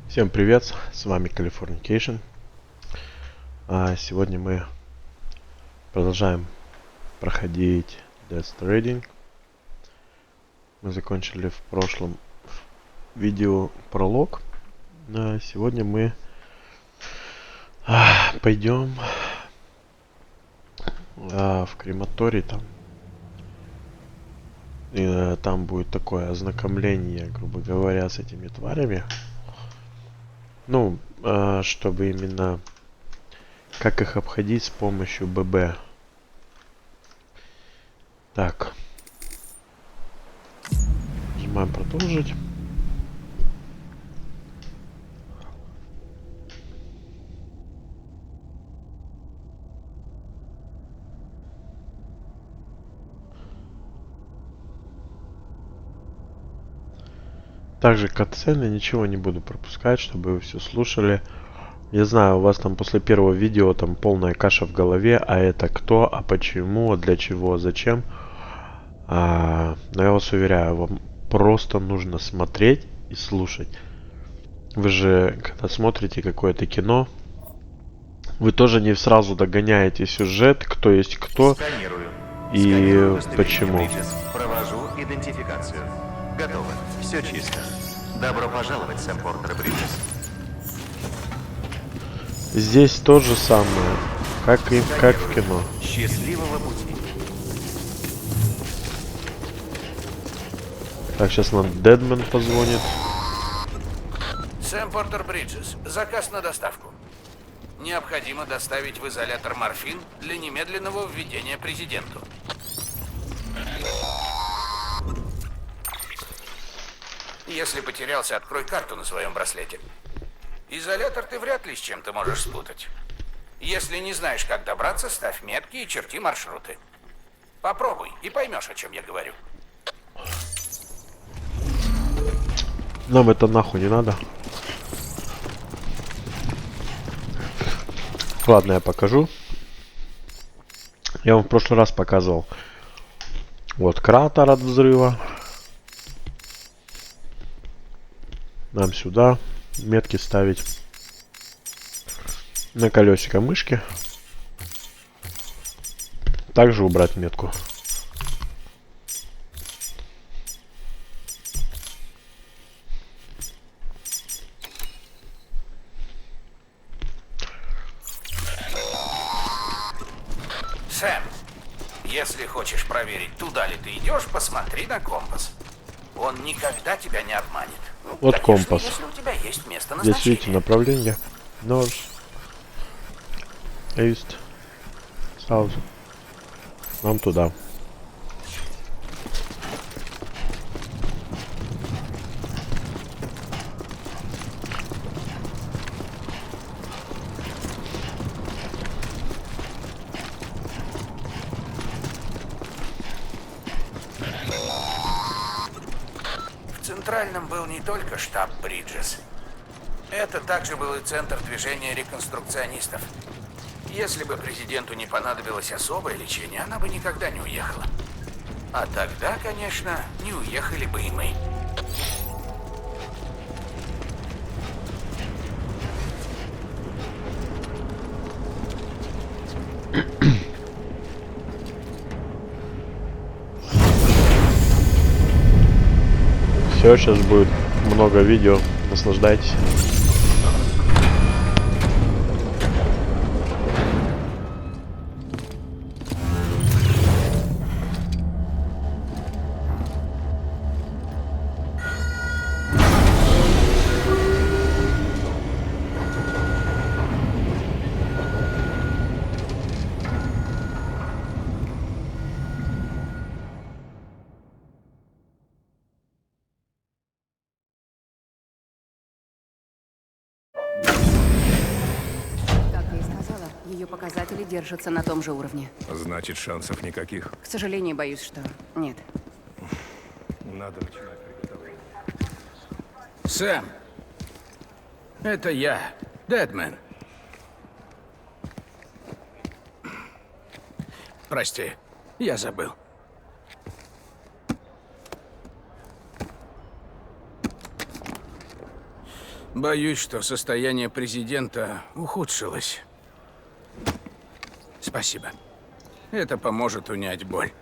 Всем привет, с вами Californication. Сегодня мы продолжаем проходить Death Stranding. Мы закончили в прошлом видео пролог. Сегодня мы пойдем в крематорий. Там будет такое ознакомление, грубо говоря, с этими тварями. Ну, чтобы именно как их обходить с помощью ББ. Так. Нажимаем продолжить. Также катсцены, ничего не буду пропускать, чтобы вы все слушали. Я знаю, у вас там после первого видео там полная каша в голове, а это кто, а почему, а для чего, зачем. Но я вас уверяю, вам просто нужно смотреть и слушать. Вы же, когда смотрите какое-то кино, вы тоже не сразу догоняете сюжет, кто есть кто. Сканирую. И почему. Провожу идентификацию. Готово. Все чисто. Добро пожаловать, Сэм Портер Бриджес. Здесь то же самое, как в кино. Счастливого пути. Так, сейчас нам Дедмен позвонит. Сэм Портер Бриджес. Заказ на доставку. Необходимо доставить в изолятор морфин для немедленного введения президенту. Если потерялся, открой карту на своем браслете. Изолятор ты вряд ли с чем-то можешь спутать. Если не знаешь, как добраться, ставь метки и черти маршруты. Попробуй и поймешь, о чем я говорю. Нам это нахуй не надо. Ладно, я покажу. Я вам в прошлый раз показывал. Вот кратер от взрыва. Нам сюда метки ставить. На колесико мышки. Также убрать метку. Сэм, если хочешь проверить, туда ли ты идешь, посмотри на компас. Он никогда тебя не обманет. Ну, Вот конечно, компас. если у тебя есть место Здесь назначения. видите направление. North, East, South. Нам туда. В Центральном был не только штаб Бриджес. Это также был и центр движения реконструкционистов. Если бы президенту не понадобилось особое лечение, она бы никогда не уехала. А тогда, конечно, не уехали бы и мы. Все, сейчас будет много видео. Наслаждайтесь. Как я и сказала, ее показатели держатся на том же уровне. Значит, шансов никаких. К сожалению, боюсь, что нет. Надо начинать приготовление. Сэм, это я, Дедмен. Прости, я забыл. Боюсь, что состояние президента ухудшилось. Спасибо. Это поможет унять боль.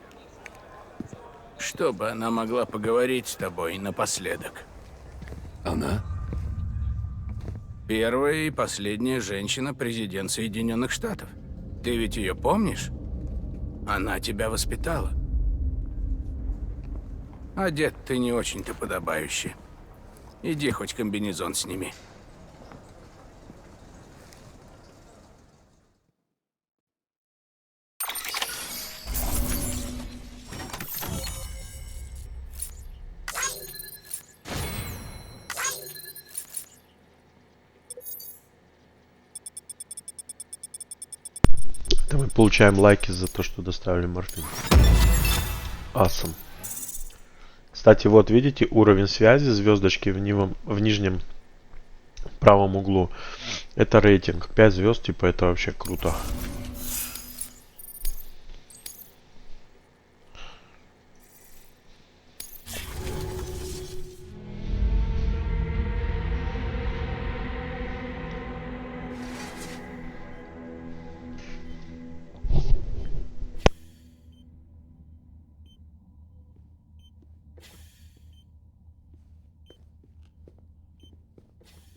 Чтобы она могла поговорить с тобой напоследок. Она? Первая и последняя женщина-президент Соединенных Штатов. Ты ведь ее помнишь? Она тебя воспитала. Одет ты не очень-то подобающе. Иди хоть комбинезон сними. Это мы получаем лайки за то, что доставили морфин. Awesome. Кстати, вот видите уровень связи, звездочки в нижнем правом углу. Это рейтинг. 5 звезд, типа это вообще круто.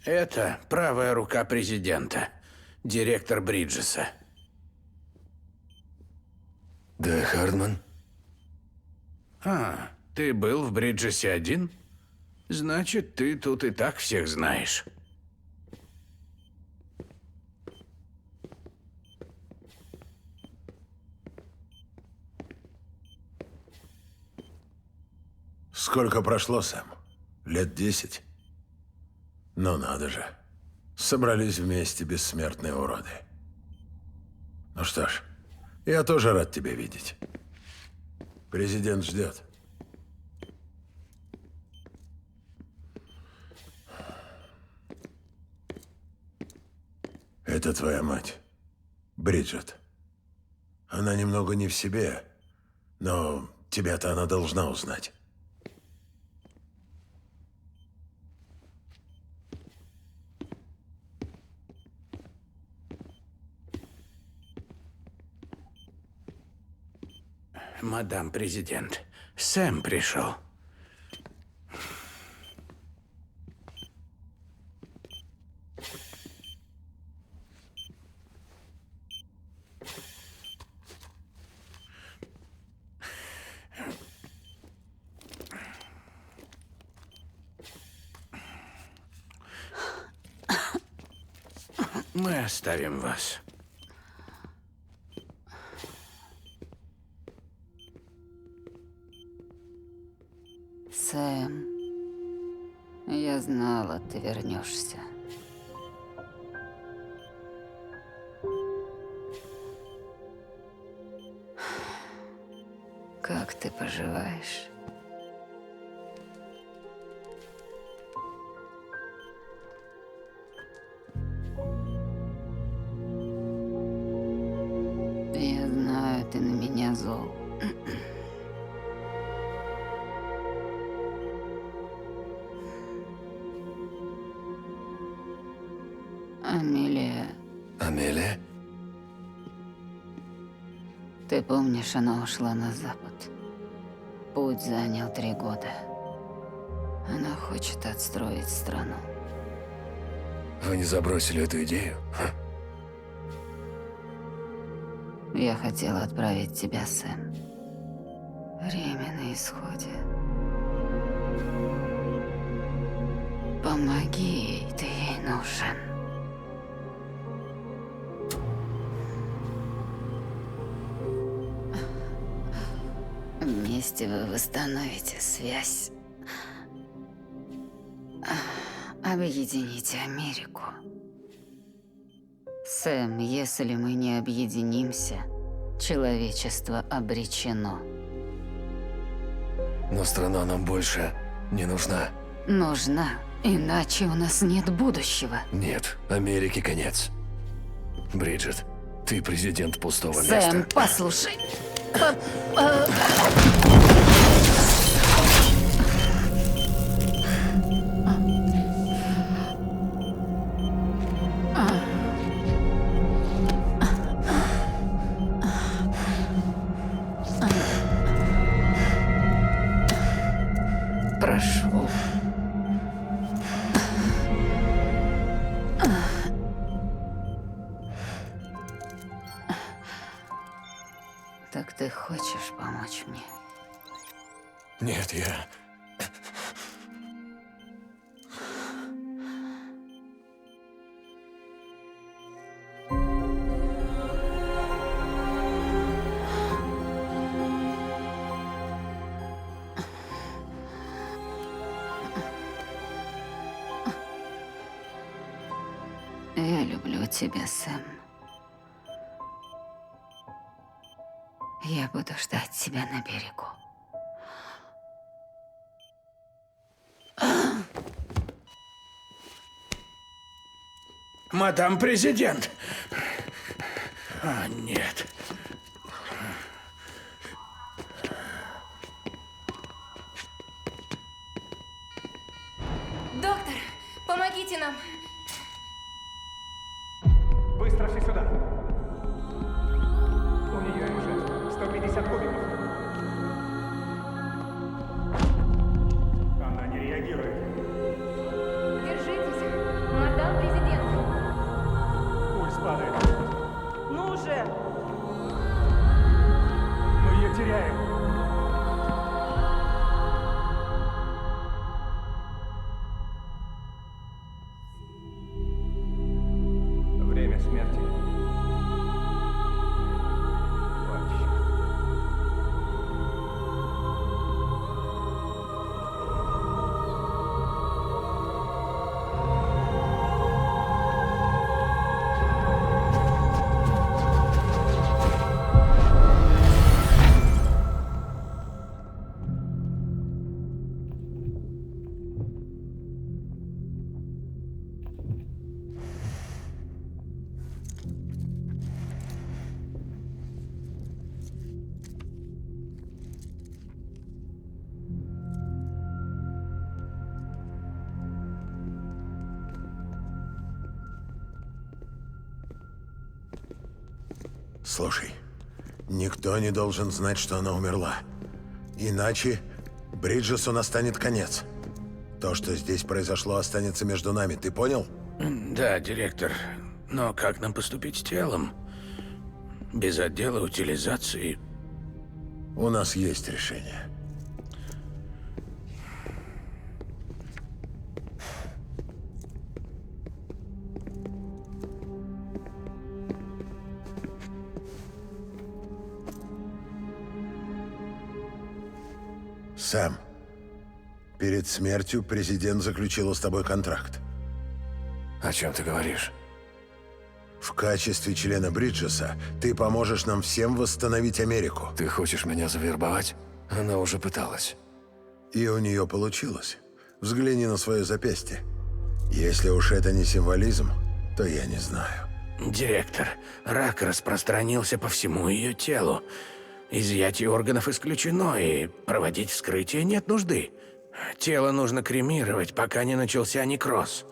Это правая рука президента, директор Бриджеса. Да, Хардман? А, ты был в Бриджесе один? Значит, ты тут и так всех знаешь. Сколько прошло, Сэм? Лет 10? Ну надо же. Собрались вместе бессмертные уроды. Ну что ж, я тоже рад тебя видеть. Президент ждет. Это твоя мать, Бриджит. Она немного не в себе, но тебя-то она должна узнать. Мадам президент, Сэм пришел. Мы оставим вас. Сэм, я знала, ты вернешься. Как ты поживаешь? Я знаю, ты на меня зол. Амелия, Амелия? ты помнишь, она ушла на запад. Путь занял 3 года. Она хочет отстроить страну. Вы не забросили эту идею? Ха. Я хотела отправить тебя, Сэм. Время на исходе. Помоги ей, ты ей нужен. Вместе вы восстановите связь. Объедините Америку. Сэм, если мы не объединимся, человечество обречено. Но страна нам больше не нужна. Нужна, иначе у нас нет будущего. Нет, Америке конец. Бриджит, ты президент пустого Сэм, места. послушай. Прошу. Так ты хочешь помочь мне? Нет, я... Я люблю тебя, Сэм. Я буду ждать тебя на берегу. Мадам президент. А, нет. Доктор, помогите нам. Быстро все сюда. У нее МЖ 150 кубиков. Она не реагирует. Держитесь, мадам президент. Пульс падает. Ну уже. Мы ее теряем. Время смерти. Вот черт. Слушай, никто не должен знать, что она умерла. Иначе Бриджесу настанет конец. То, что здесь произошло, останется между нами. Ты понял? Да, директор. Но как нам поступить с телом? Без отдела утилизации. У нас есть решение. Сэм, перед смертью президент заключила с тобой контракт. О чем ты говоришь? В качестве члена Бриджеса ты поможешь нам всем восстановить Америку. Ты хочешь меня завербовать? Она уже пыталась. И у нее получилось. Взгляни на свое запястье. Если уж это не символизм, то я не знаю. Директор, рак распространился по всему ее телу. Изъятие органов исключено, и проводить вскрытие нет нужды. Тело нужно кремировать, пока не начался некроз.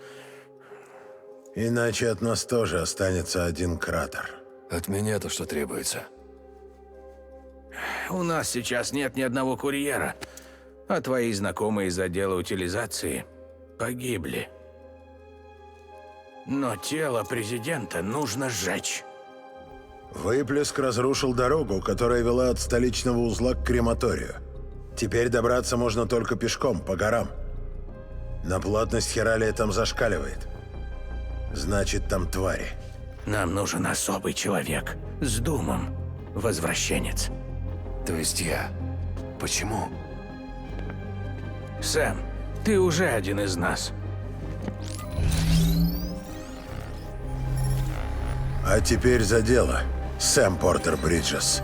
Иначе от нас тоже останется один кратер. От меня-то что требуется? У нас сейчас нет ни одного курьера, а твои знакомые из отдела утилизации погибли. Но тело президента нужно сжечь. Выплеск разрушил дорогу, которая вела от столичного узла к крематорию. Теперь добраться можно только пешком, по горам. На плотность Хералия там зашкаливает. Значит, там твари. Нам нужен особый человек с думом. Возвращенец. То есть я. Почему? Сэм, ты уже один из нас. А теперь за дело, Сэм Портер Бриджес.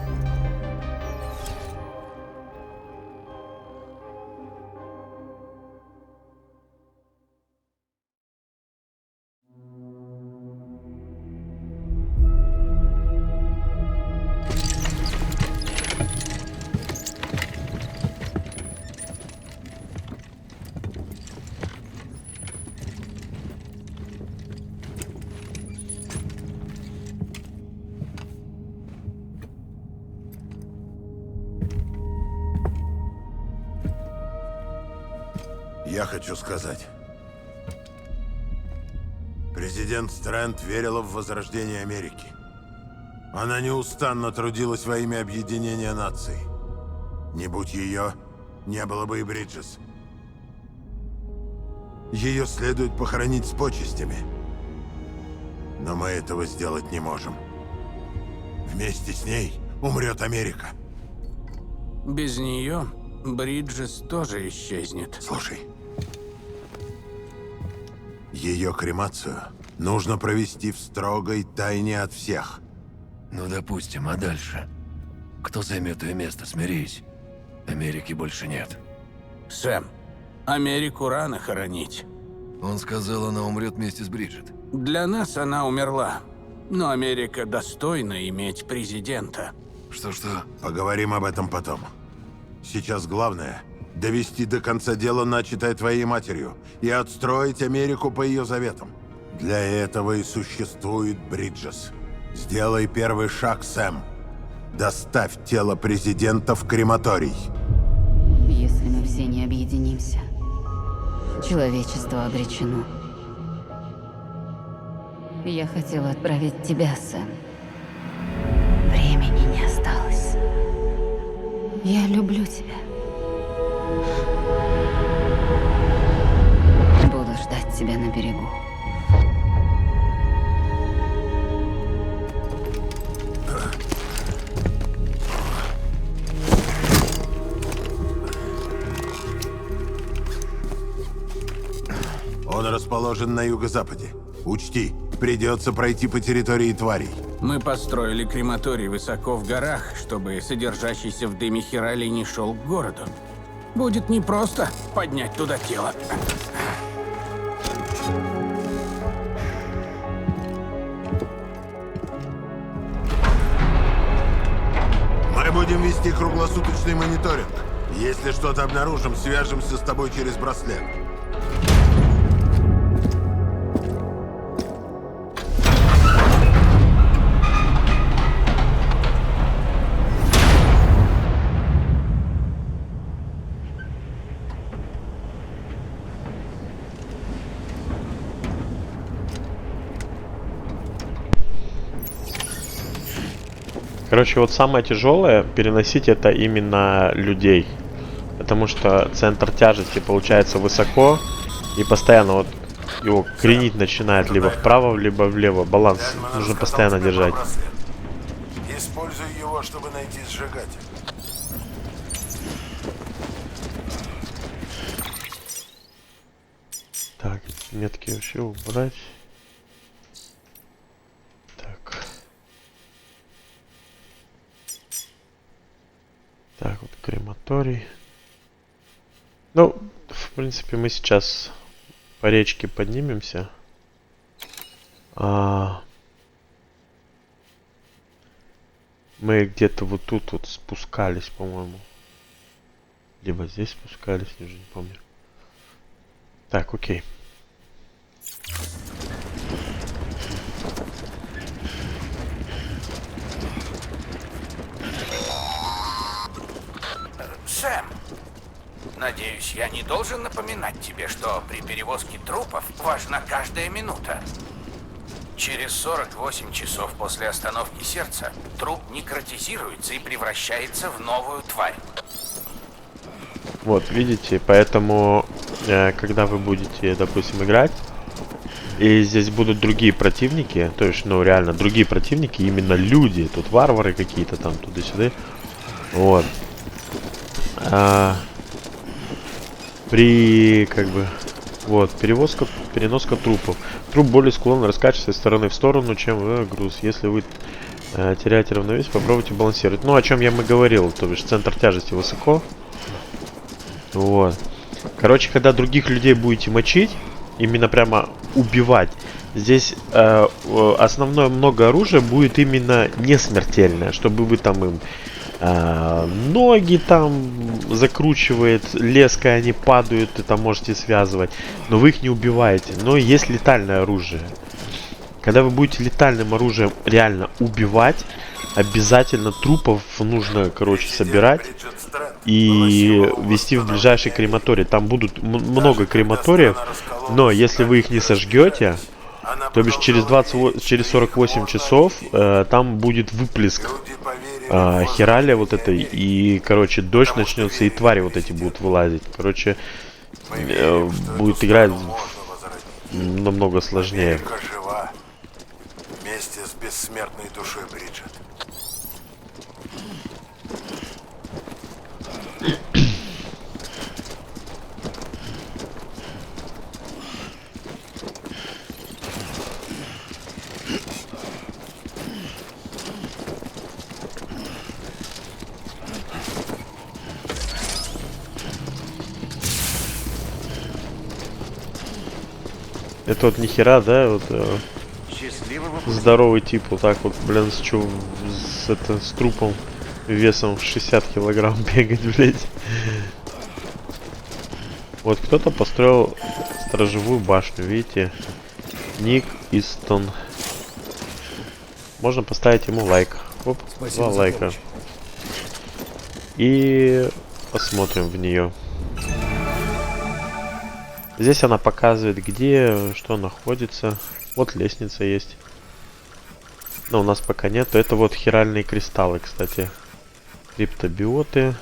Я хочу сказать. Президент Стрэнд верила в возрождение Америки. Она неустанно трудилась во имя объединения наций. Не будь ее, не было бы и Бриджес. Ее следует похоронить с почестями. Но мы этого сделать не можем. Вместе с ней умрет Америка. Без нее Бриджес тоже исчезнет. Слушай. Ее кремацию нужно провести в строгой тайне от всех. Ну, допустим, а дальше? Кто займет ее место, смирись. Америки больше нет. Сэм, Америку рано хоронить. Он сказал, она умрет вместе с Бриджит. Для нас она умерла. Но Америка достойна иметь президента. Что-что? Поговорим об этом потом. Сейчас главное — довести до конца дело, начатое твоей матерью, и отстроить Америку по ее заветам. Для этого и существует Бриджес. Сделай первый шаг, Сэм. Доставь тело президента в крематорий. Если мы все не объединимся, человечество обречено. Я хотела отправить тебя, Сэм. Времени не осталось. Я люблю тебя. Буду ждать тебя на берегу. Он расположен на юго-западе. Учти, придется пройти по территории тварей. Мы построили крематорий высоко в горах, чтобы содержащийся в дыме Хиралий не шел к городу. Будет непросто поднять туда тело. Мы будем вести круглосуточный мониторинг. Если что-то обнаружим, свяжемся с тобой через браслет. Короче, вот самое тяжелое переносить это именно людей. Потому что центр тяжести получается высоко. И постоянно вот его кренить начинает либо вправо, либо влево. Баланс нужно постоянно держать. Используй его, чтобы найти сжигатель. Так, метки вообще убрать. Так. Так, вот крематорий. Ну, в принципе, мы сейчас по речке поднимемся. Мы где-то вот тут вот спускались, по-моему. Либо здесь спускались, я уже не помню. Так, окей. Сэм, надеюсь, я не должен напоминать тебе, что при перевозке трупов важна каждая минута. Через 48 часов после остановки сердца труп некротизируется и превращается в новую тварь. Вот, видите, поэтому, когда вы будете, допустим, играть, и здесь будут другие противники, то есть, ну, реально, другие противники, именно люди, тут варвары какие-то там, туда-сюда, вот. При, как бы, вот, переноска трупов. Труп более склонен раскачиваться из стороны в сторону, чем груз. Если вы теряете равновесие, попробуйте балансировать. Ну, о чем я говорил, то бишь, центр тяжести высоко. Вот. Короче, когда других людей будете мочить, именно прямо убивать, здесь основное много оружия будет именно не смертельное, чтобы вы там им ноги там закручивает, леской они падают, и там можете связывать, но вы их не убиваете. Но есть летальное оружие. Когда вы будете летальным оружием реально убивать, обязательно трупов нужно, короче, собирать и везти в ближайший крематорий. Там будут много крематориев, но если вы их не сожгете, то бишь через 48 часов там будет выплеск херали вот этой, и, короче, дождь начнется, и твари вот эти будут вылазить. Короче, будет играть намного сложнее. Америка жива вместе с бессмертной душой Бриджит. Это вот нихера, да, вот Счастливого здоровый тип, вот так вот, блин, с трупом весом в 60 килограмм бегать, блядь. Вот кто-то построил сторожевую башню, видите? Ник Истон. Можно поставить ему лайк. Оп, 2 лайка. И посмотрим в нее. Здесь она показывает, где что находится. Вот лестница есть. Но у нас пока нет. Это вот хиральные кристаллы, кстати. Криптобиоты.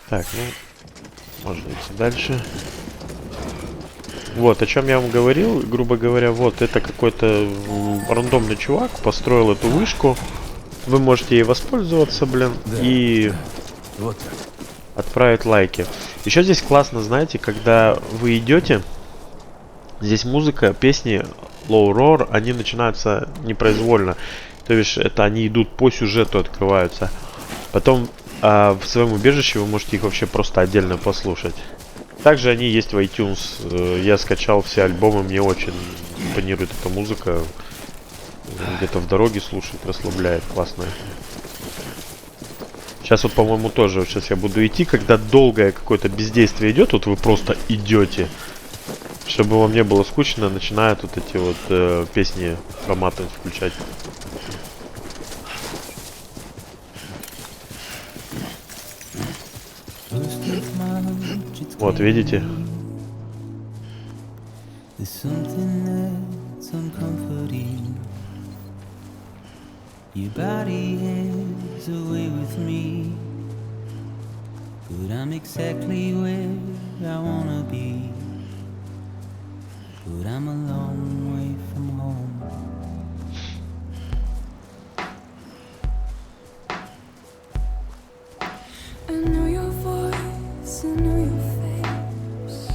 Так, ну, можно идти дальше. Вот, о чем я вам говорил, грубо говоря, вот, это какой-то рандомный чувак построил эту вышку. Вы можете ей воспользоваться, блин, Да. и Вот так. отправить лайки. Еще здесь классно, знаете, когда вы идете, здесь музыка, песни Low Roar, они начинаются непроизвольно. То есть это они идут по сюжету, открываются. Потом в своем убежище вы можете их вообще просто отдельно послушать. Также они есть в iTunes. Я скачал все альбомы, мне очень импонирует эта музыка. Где-то в дороге слушать, расслабляет, классная. Сейчас вот, по-моему, тоже, вот сейчас я буду идти, когда долгое какое-то бездействие идет, вот вы просто идете. Чтобы вам не было скучно, начинают вот эти вот песни проматывать, включать. Вот, видите? There's something that's uncomforting. Your body is away with me, but I'm exactly where I wanna be. But I'm a long way from home. I know your voice, I know your face.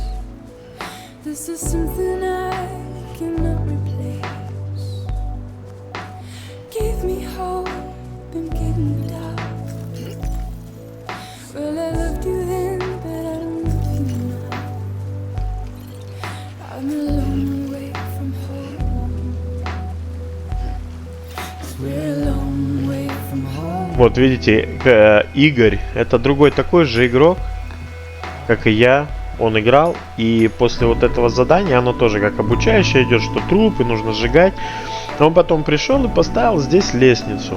This is something I cannot replace. Give me hope and give me doubt. Well, I loved you then, but I don't love you now. I'm a long way from home. We're a long way from home. Вот, видите, Игорь, это другой такой же игрок, как и я. Он играл, и после вот этого задания, оно тоже как обучающее идет, что трупы нужно сжигать. Он потом пришел и поставил здесь лестницу.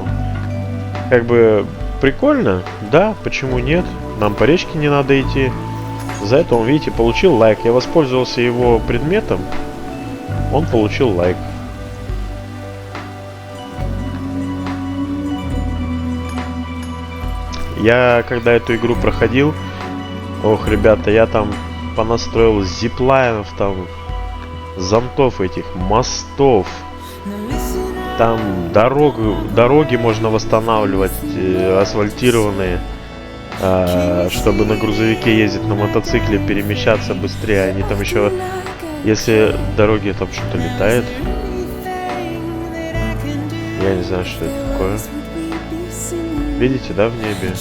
Как бы прикольно, да, почему нет? Нам по речке не надо идти. За это он, видите, получил лайк. Я воспользовался его предметом, он получил лайк. Я когда эту игру проходил, ох, ребята, я там понастроил зиплайнов, там зонтов этих, мостов. Там дороги можно восстанавливать, асфальтированные, чтобы на грузовике ездить, на мотоцикле перемещаться быстрее. Они там еще, если дороги там что-то летает, я не знаю, что это такое. Видите, да, в небе?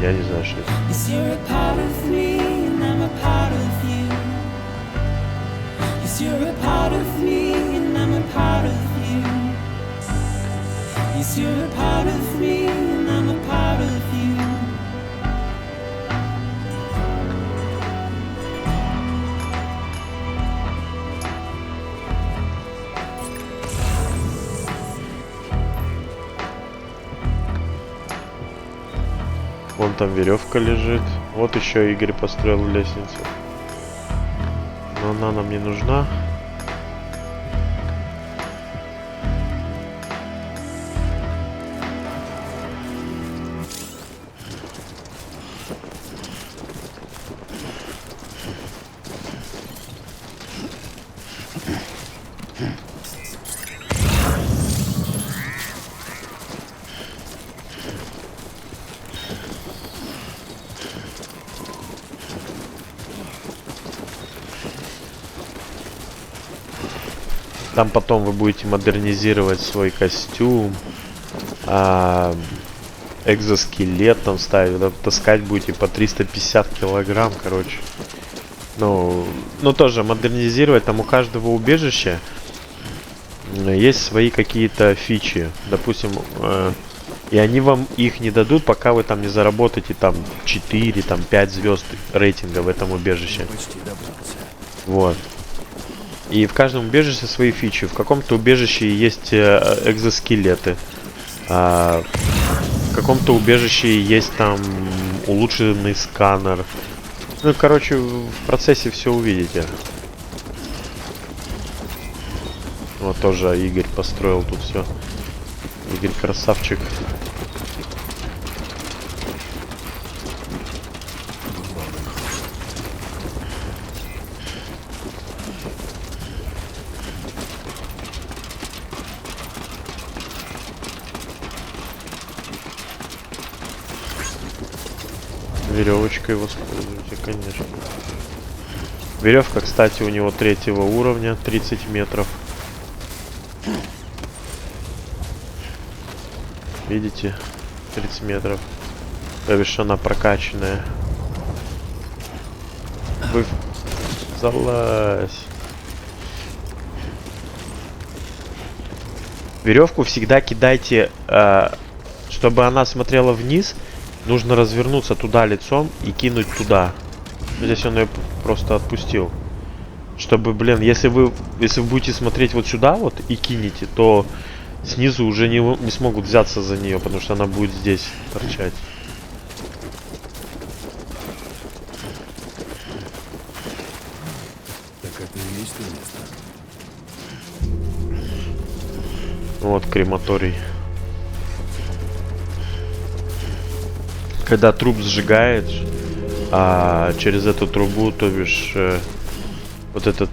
Я не знаю, что это. Вон там веревка лежит. Вот еще Игорь построил лестницу. Но она нам не нужна. Там потом вы будете модернизировать свой костюм, экзоскелет там ставить, да, таскать будете по 350 килограмм, короче. Ну, тоже модернизировать, там у каждого убежища есть свои какие-то фичи, допустим, и они вам их не дадут, пока вы там не заработаете там 4, там 5 звезд рейтинга в этом убежище. Вот. И в каждом убежище свои фичи. В каком-то убежище есть экзоскелеты. В каком-то убежище есть там улучшенный сканер. Ну, короче, в процессе все увидите. Вот тоже Игорь построил тут все. Игорь красавчик. Веревочкой воспользуйте, конечно. Веревка, кстати, у него 3-го уровня, 30 метров. Видите? 30 метров. То бишь она прокачанная. Вы... Залазь. Веревку всегда кидайте, чтобы она смотрела вниз. Нужно развернуться туда лицом и кинуть туда. Здесь он ее просто отпустил. Чтобы, блин, если вы будете смотреть вот сюда вот и кинете, то снизу уже не смогут взяться за нее, потому что она будет здесь торчать. Так это и есть то место. Вот крематорий. Когда труп сжигает, через эту трубу, то бишь, вот этот,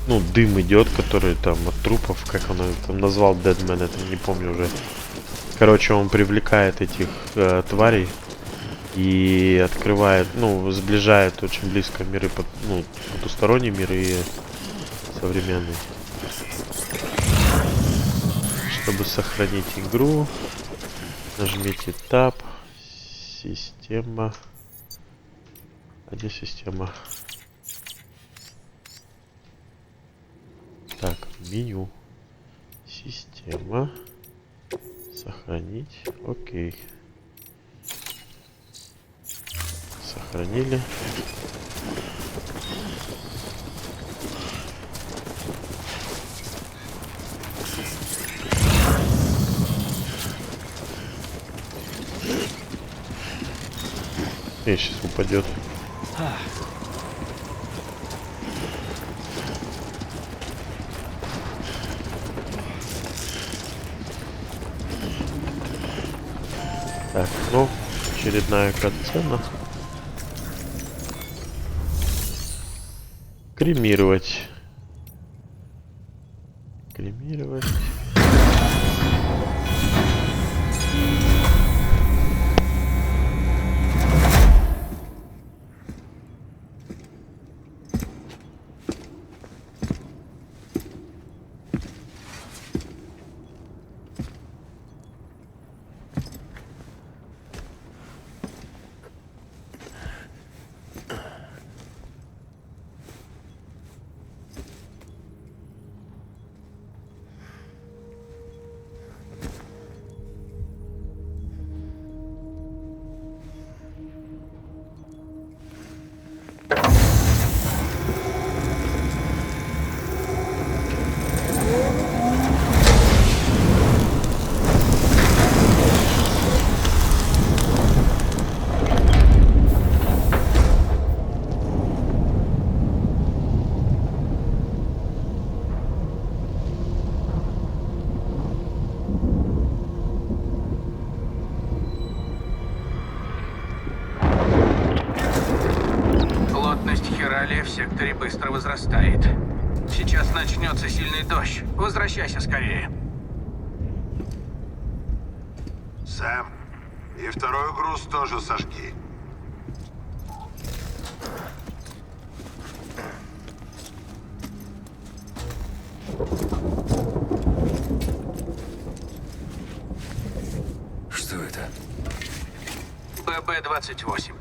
ну, дым идет, который там от трупов, как он там назвал, Deadman, это не помню уже. Короче, он привлекает этих тварей и открывает, ну, сближает очень близко миры, ну, потусторонний мир и современный. Чтобы сохранить игру, нажмите Tab. Система. А где система? Так, меню. Система. Сохранить. Окей. Сохранили. И сейчас упадет. Так, ну, очередная катсцена. Кремировать. Кремировать. возрастает. Сейчас начнется сильный дождь. Возвращайся скорее. Сэм, и второй груз тоже сожги. Что это? ББ-28.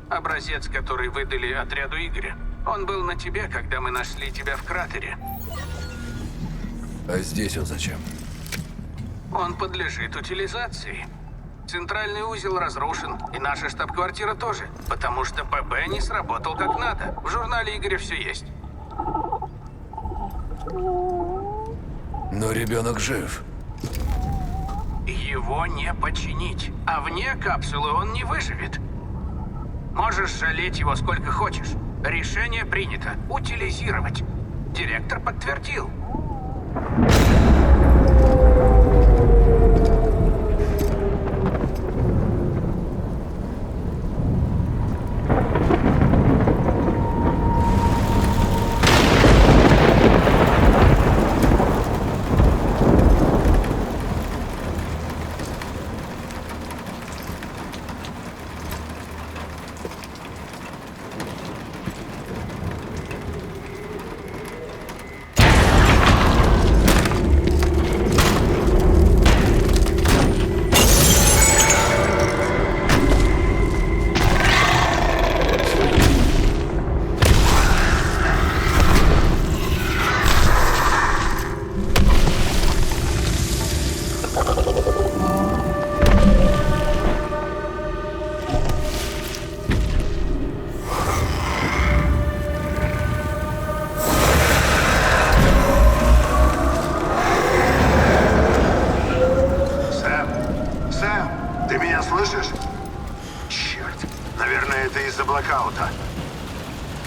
Образец, который выдали отряду Игоря. Он был на тебе, когда мы нашли тебя в кратере. А здесь он зачем? Он подлежит утилизации. Центральный узел разрушен, и наша штаб-квартира тоже, потому что ББ не сработал как надо. В журнале Игоря все есть. Но ребенок жив. Его не починить, а вне капсулы он не выживет. Можешь жалеть его сколько хочешь. Решение принято. Утилизировать. Директор подтвердил.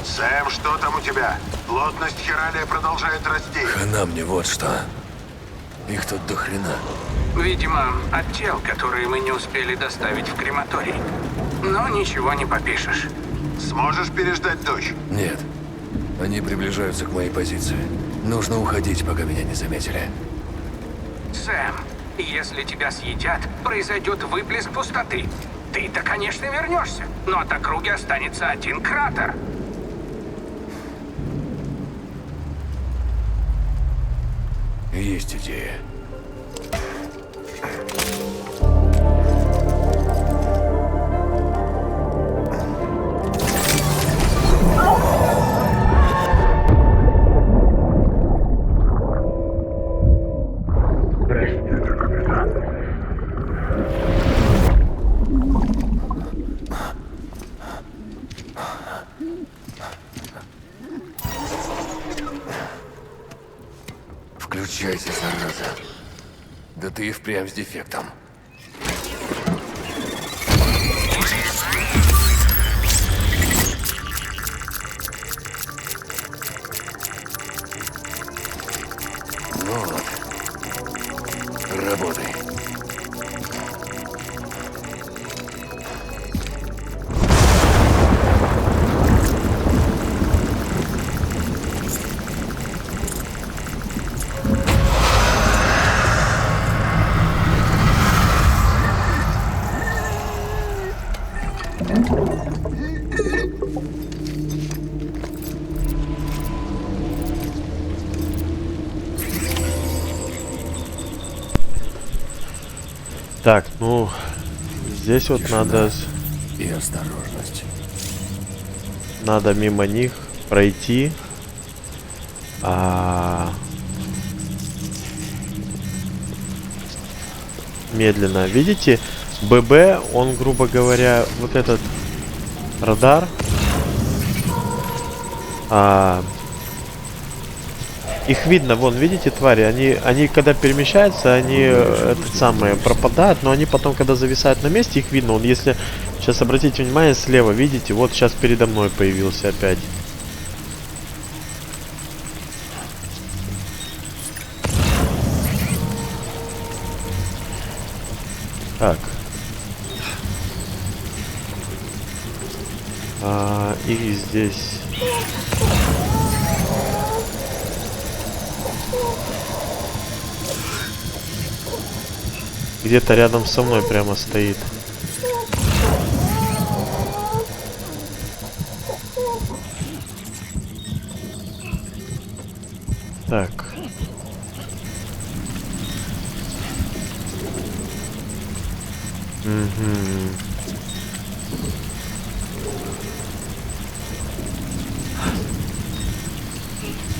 Сэм, что там у тебя? Плотность хиралия продолжает расти. Хана мне вот что. Их тут до хрена. Видимо, от тел, которые мы не успели доставить в крематорий. Но ничего не попишешь. Сможешь переждать дождь? Нет. Они приближаются к моей позиции. Нужно уходить, пока меня не заметили. Сэм, если тебя съедят, произойдет выплеск пустоты. Ты-то, конечно, вернешься, но от округи останется один кратер. Есть идея. Включайся, зараза. Да ты и впрямь с дефектом. Ну вот. Работай. Так, ну здесь вот Тишина надо и осторожность. надо мимо них пройти. Медленно. Видите, ББ, он, грубо говоря, вот этот радар. Их видно, вон, видите, твари, они когда перемещаются, они этот самый пропадают, но они потом, когда зависают на месте, их видно. Он, если сейчас обратите внимание, слева, видите, вот сейчас передо мной появился опять. Так. И здесь. Где-то рядом со мной прямо стоит. Так. Угу.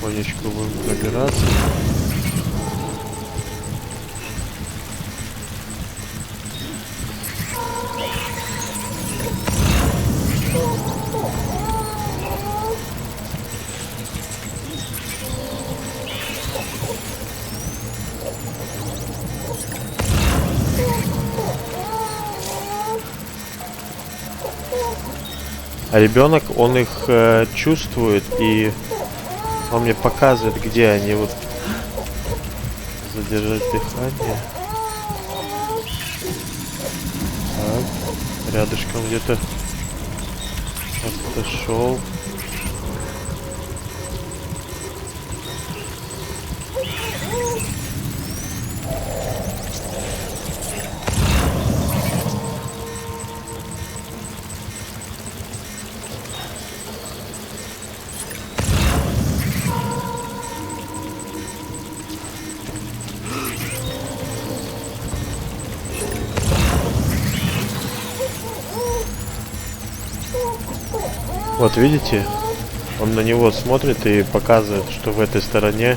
Понечку будем пробираться. А ребенок, он их чувствует, и он мне показывает, где они. Вот задержать дыхание. Так, рядышком где-то отошел. Вот видите, он на него смотрит и показывает, что в этой стороне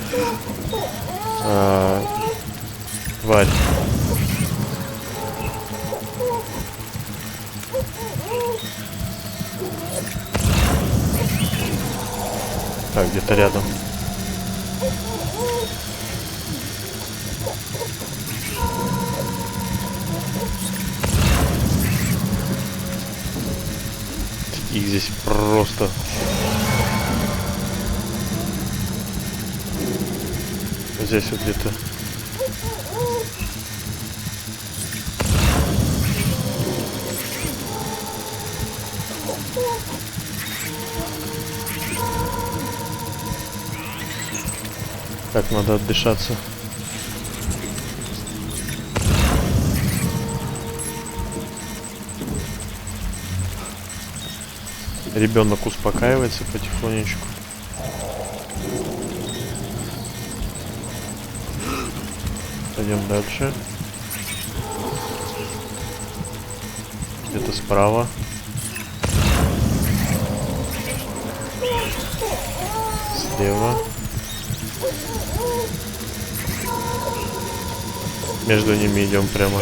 тварь. Так, где-то рядом. Их здесь просто... Здесь вот где-то... Так, надо отдышаться. Ребенок успокаивается потихонечку. Пойдем дальше. Где-то справа. Слева. Между ними идем прямо.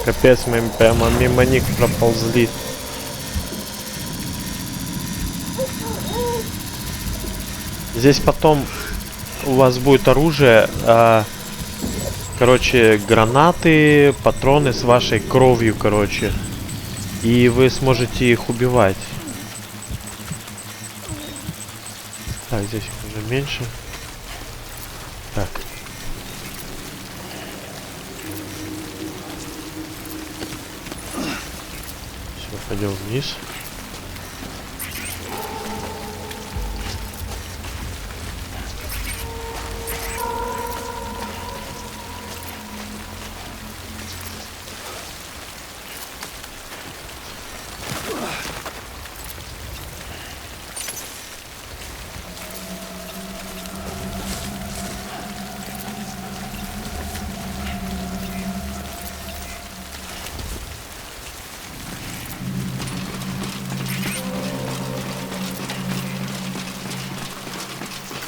Капец, мы прямо мимо них проползли. Здесь потом у вас будет оружие, короче, гранаты, патроны с вашей кровью, короче. И вы сможете их убивать. Так, здесь уже меньше. Так. Все, пойдем вниз.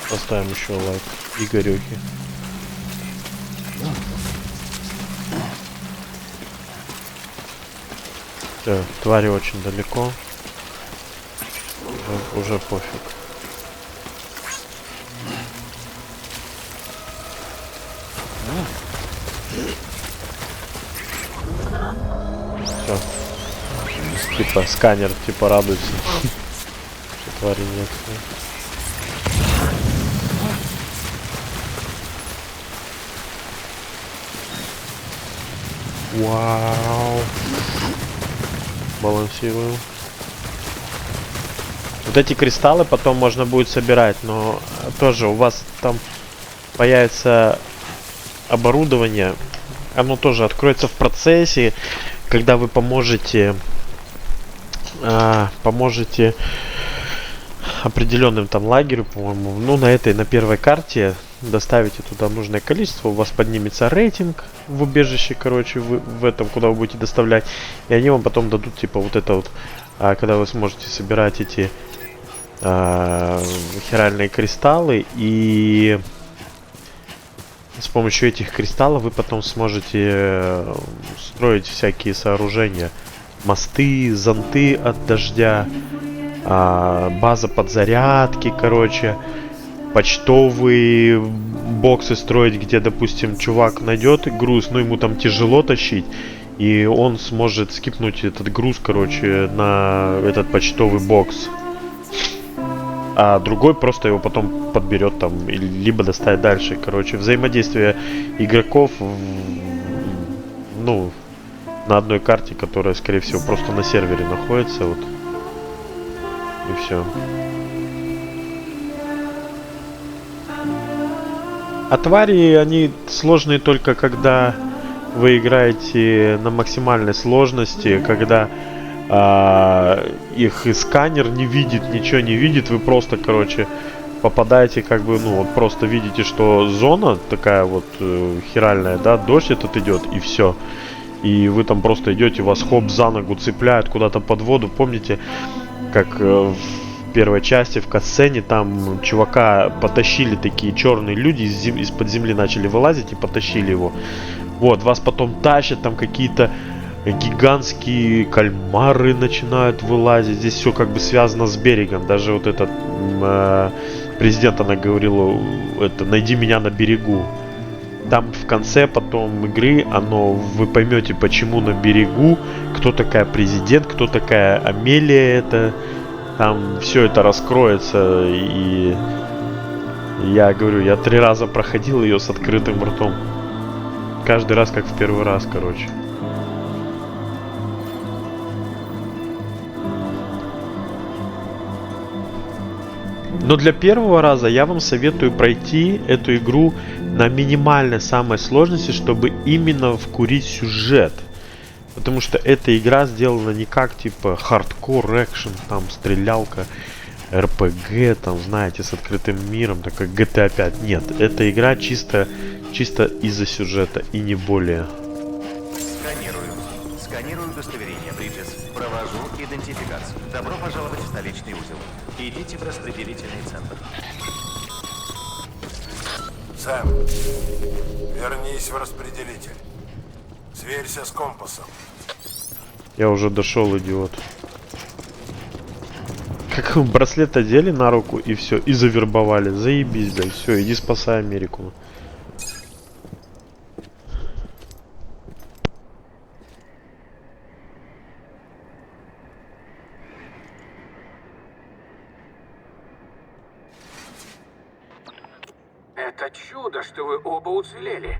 Поставим еще лайк Игорюхе. Все, твари очень далеко. Уже пофиг. Все. Типа сканер типа радуется, что твари нет. Вау. Балансирую. Вот эти кристаллы потом можно будет собирать, но тоже у вас там появится оборудование. Оно тоже откроется в процессе, когда вы поможете определенным там лагерю, по-моему, ну на первой карте доставите туда нужное количество, у вас поднимется рейтинг в убежище, короче, в этом, куда вы будете доставлять, и они вам потом дадут типа вот это вот, когда вы сможете собирать эти хиральные кристаллы, и с помощью этих кристаллов вы потом сможете строить всякие сооружения, мосты, зонты от дождя, база подзарядки, короче, почтовые боксы строить, где, допустим, чувак найдет груз, но ему там тяжело тащить, и он сможет скипнуть этот груз, короче, на этот почтовый бокс. А другой просто его потом подберет там, либо доставит дальше. Короче, взаимодействие игроков, ну, на одной карте, которая, скорее всего, просто на сервере находится, вот. И все. А твари, они сложные только когда вы играете на максимальной сложности, когда их и сканер не видит, ничего не видит, вы просто, короче, попадаете, как бы, ну, вот просто видите, что зона такая вот хиральная, да, дождь этот идет, и все. И вы там просто идете, вас хоп за ногу цепляют куда-то под воду. Помните, как в первой части, в катсцене, там чувака потащили такие черные люди, из-под земли начали вылазить и потащили его. Вот, вас потом тащат, там какие-то гигантские кальмары начинают вылазить. Здесь все как бы связано с берегом. Даже вот этот президент, она говорила, это, найди меня на берегу. Там в конце потом игры вы поймете, почему на берегу, кто такая президент, кто такая Амелия, это там все это раскроется. И я говорю, я 3 раза проходил ее с открытым ртом. Каждый раз как в первый раз, короче. Но для первого раза я вам советую пройти эту игру на минимальной самой сложности, чтобы именно вкурить сюжет. Потому что эта игра сделана не как типа хардкор, экшен, там стрелялка, РПГ, там, знаете, с открытым миром, так как GTA 5. Нет, эта игра чисто из-за сюжета и не более. Сканирую удостоверение, Бриджес. Провожу идентификацию. Добро пожаловать в столичный узел. Идите в распределительный центр. Сэм, вернись в распределитель. Сверься с компасом. Я уже дошел, идиот. Как браслет одели на руку и все, и завербовали. Заебись, блядь, все, иди спасай Америку. Это чудо, что вы оба уцелели.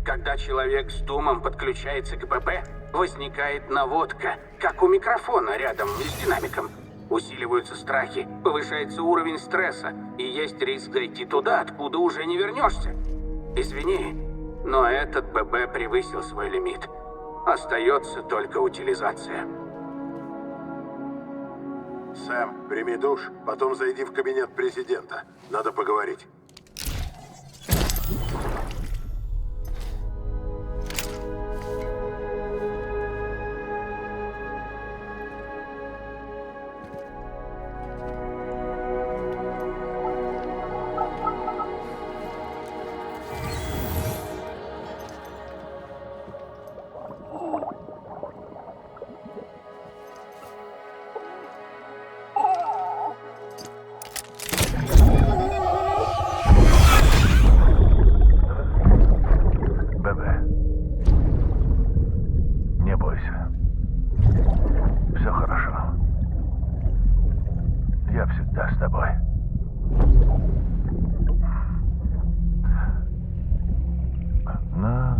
Когда человек с думом подключается к ББ, возникает наводка, как у микрофона рядом с динамиком. Усиливаются страхи, повышается уровень стресса, и есть риск зайти туда, откуда уже не вернешься. Извини, но этот ББ превысил свой лимит. Остается только утилизация. Сэм, прими душ, потом зайди в кабинет президента. Надо поговорить.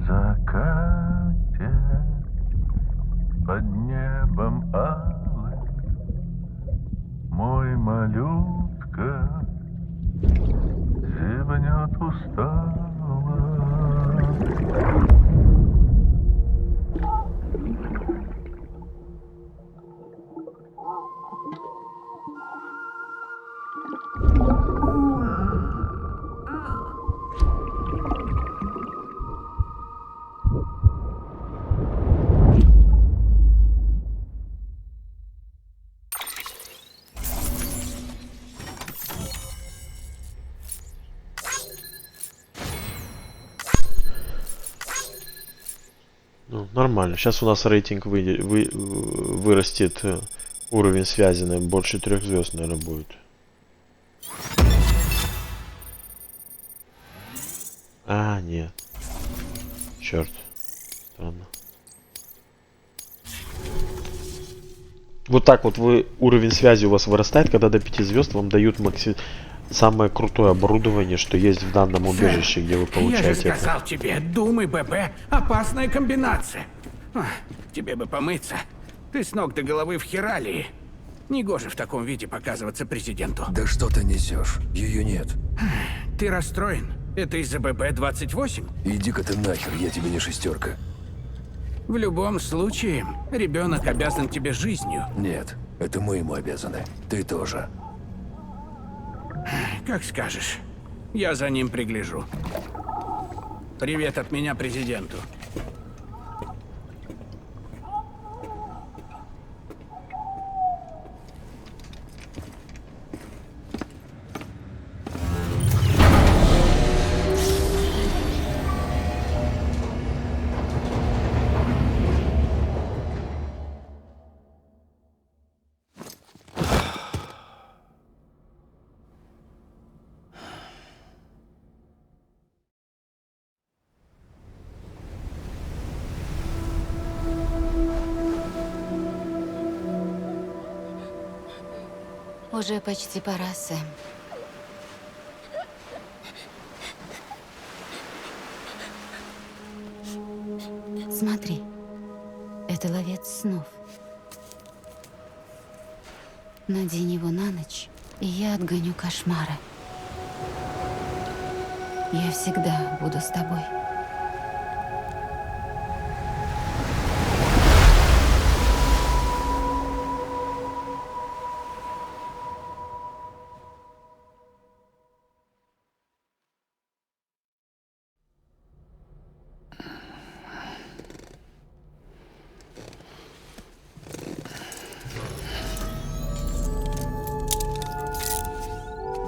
закате под небом алым мой малютка зевнет устало. Ну, нормально. Сейчас у нас рейтинг вырастет. Уровень связи, наверное, больше 3 звезд, наверное, будет. А, нет. Черт. Странно. Вот так вот уровень связи у вас вырастает, когда до 5 звезд вам дают самое крутое оборудование, что есть в данном убежище, где вы получаете Я же сказал тебе, думай, ББ, опасная комбинация. Тебе бы помыться. Ты с ног до головы в хералии. Негоже в таком виде показываться президенту. Да что ты несешь? Ее нет. Ты расстроен? Это из-за ББ-28? Иди-ка ты нахер, я тебе не шестерка. В любом случае, ребенок обязан тебе жизнью. Нет, это мы ему обязаны. Ты тоже. Как скажешь. Я за ним пригляжу. Привет от меня президенту. Уже почти пора, Сэм. Смотри, это ловец снов. Надень его на ночь, и я отгоню кошмары. Я всегда буду с тобой.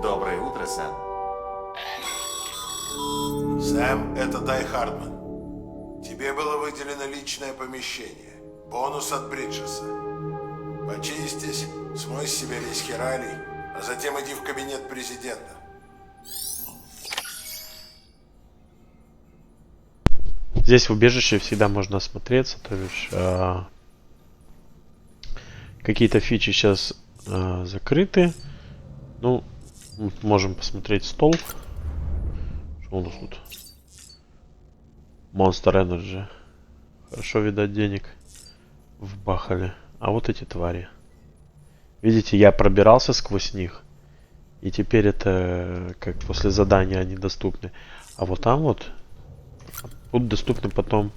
Доброе утро, Сэм. Сэм, это Дай Хардман. Тебе было выделено личное помещение. Бонус от Бриджеса. Почистись, смой с себя весь хералий, а затем иди в кабинет президента. Здесь в убежище всегда можно осмотреться, то есть какие-то фичи сейчас закрыты. Ну, можем посмотреть стол. Что у нас тут? Monster Energy. Хорошо, видать, денег вбахали. А вот эти твари. Видите, я пробирался сквозь них. И теперь это как после задания они доступны. А вот там вот будут доступны потом.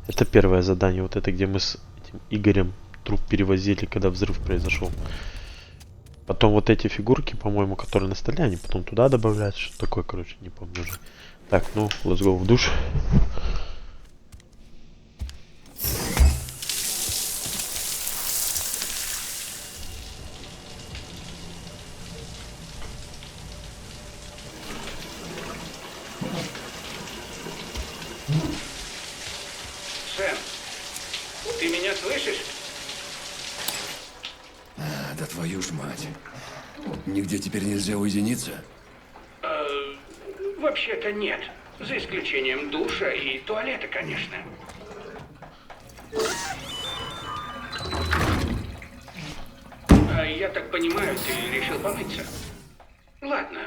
Это первое задание. Вот это, где мы с этим Игорем труп перевозили, когда взрыв произошел. Потом вот эти фигурки, по-моему, которые на столе, они потом туда добавляют. Что такое, короче, не помню уже. Так, ну, let's go в душ. Сэм, ты меня слышишь? Да твою ж мать. Нигде теперь нельзя уединиться? Вообще-то нет. За исключением душа и туалета, конечно. Я так понимаю, ты решил помыться? Ладно,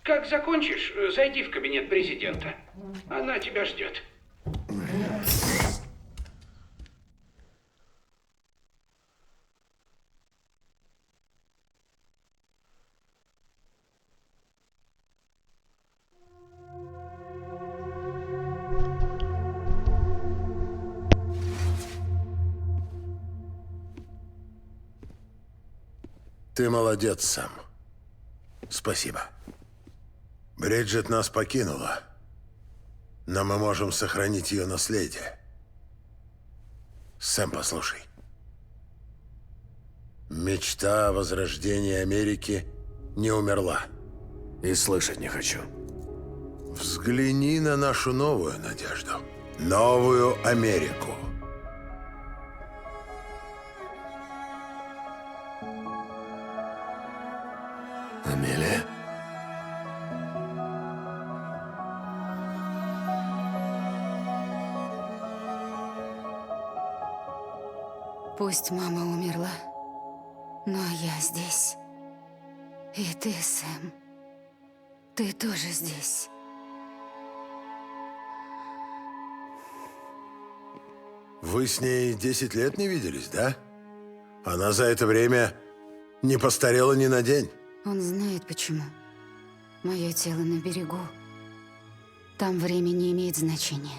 Как закончишь, зайди в кабинет президента. Она тебя ждет. Ты молодец, Сэм. Спасибо. Бриджит нас покинула, но мы можем сохранить ее наследие. Сэм, послушай. Мечта о возрождении Америки не умерла. И слышать не хочу. Взгляни на нашу новую надежду. Новую Америку. Амелия? Пусть мама умерла, но я здесь. И ты, Сэм, ты тоже здесь. Вы с ней 10 лет не виделись, да? Она за это время не постарела ни на день. Он знает, почему. Мое тело на берегу. Там время не имеет значения.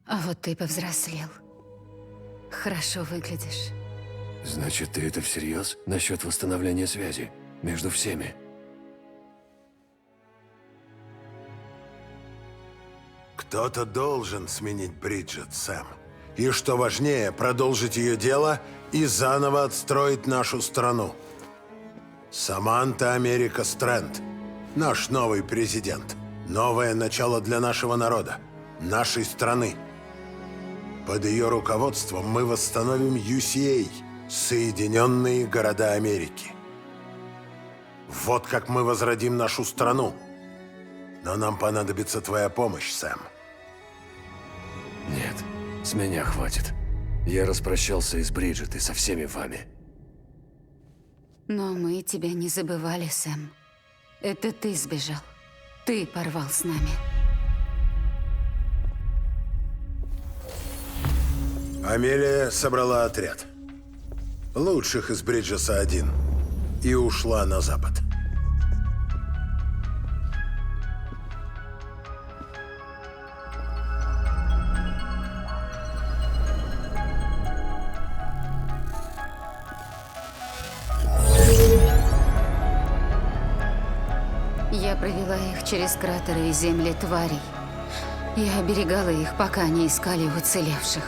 А вот ты повзрослел. Хорошо выглядишь. Значит, ты это всерьез? Насчет восстановления связи между всеми? Кто-то должен сменить Бриджит, Сэм. И, что важнее, продолжить ее дело и заново отстроить нашу страну. Саманта Америка Стрэнд. Наш новый президент. Новое начало для нашего народа. Нашей страны. Под ее руководством мы восстановим UCA. Соединенные города Америки. Вот как мы возродим нашу страну. Но нам понадобится твоя помощь, Сэм. Нет, с меня хватит. Я распрощался и с Бриджит, и со всеми вами. Но мы тебя не забывали, Сэм. Это ты сбежал. Ты порвал с нами. Амелия собрала отряд. Лучших из Бриджеса-1. И ушла на запад. Я провела их через кратеры и земли тварей. Я оберегала их, пока не искали уцелевших.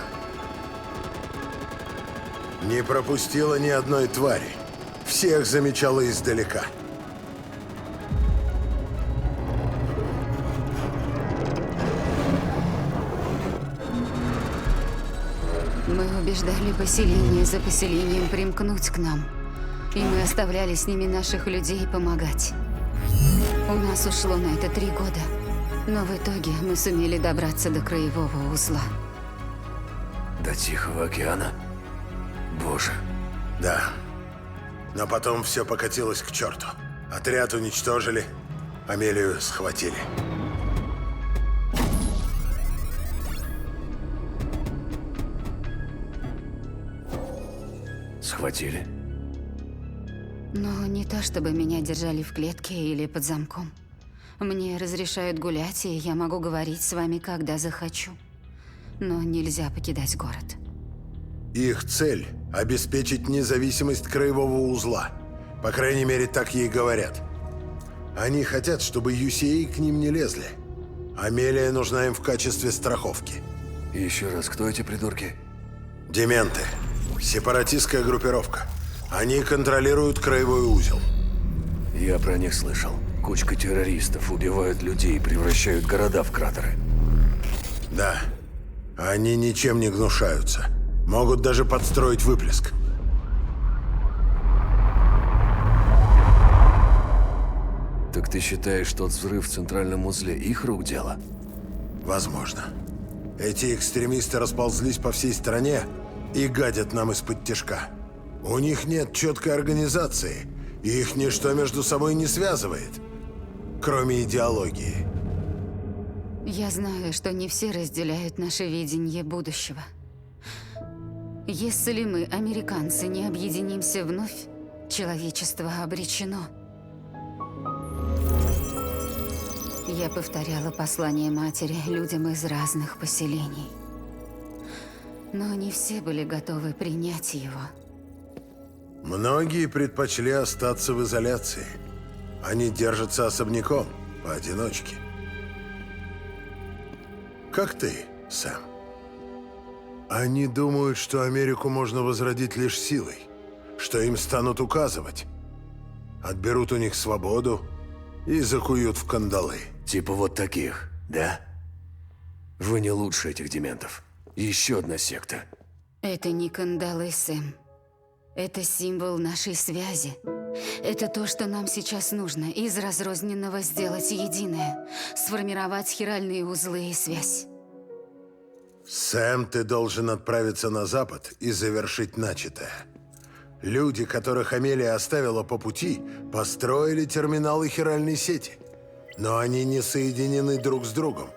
Не пропустила ни одной твари. Всех замечала издалека. Мы убеждали поселение за поселением примкнуть к нам. И мы оставляли с ними наших людей помогать. У нас ушло на это 3 года. Но в итоге мы сумели добраться до краевого узла. До Тихого океана? Боже. Да. Но потом все покатилось к черту. Отряд уничтожили, Амелию схватили. Схватили? Но не то, чтобы меня держали в клетке или под замком. Мне разрешают гулять, и я могу говорить с вами, когда захочу. Но нельзя покидать город. Их цель – обеспечить независимость краевого узла. По крайней мере, так ей говорят. Они хотят, чтобы UCA к ним не лезли. Амелия нужна им в качестве страховки. Еще раз, кто эти придурки? Дементы. Сепаратистская группировка. Они контролируют краевой узел. Я про них слышал. Кучка террористов убивают людей и превращают города в кратеры. Да. Они ничем не гнушаются. Могут даже подстроить выплеск. Так ты считаешь, тот взрыв в центральном узле их рук дело? Возможно. Эти экстремисты расползлись по всей стране и гадят нам из-под тишка. У них нет четкой организации, и их ничто между собой не связывает, кроме идеологии. Я знаю, что не все разделяют наше видение будущего. Если мы, американцы, не объединимся вновь, человечество обречено. Я повторяла послание матери людям из разных поселений. Но не все были готовы принять его. Многие предпочли остаться в изоляции. Они держатся особняком, поодиночке. Как ты, Сэм. Они думают, что Америку можно возродить лишь силой, что им станут указывать, отберут у них свободу и закуют в кандалы. Типа вот таких, да? Вы не лучше этих дементов. Еще одна секта. Это не кандалы, Сэм. Это символ нашей связи. Это то, что нам сейчас нужно. Из разрозненного сделать единое. Сформировать хиральные узлы и связь. Сэм, ты должен отправиться на запад и завершить начатое. Люди, которых Амелия оставила по пути, построили терминалы хиральной сети. Но они не соединены друг с другом.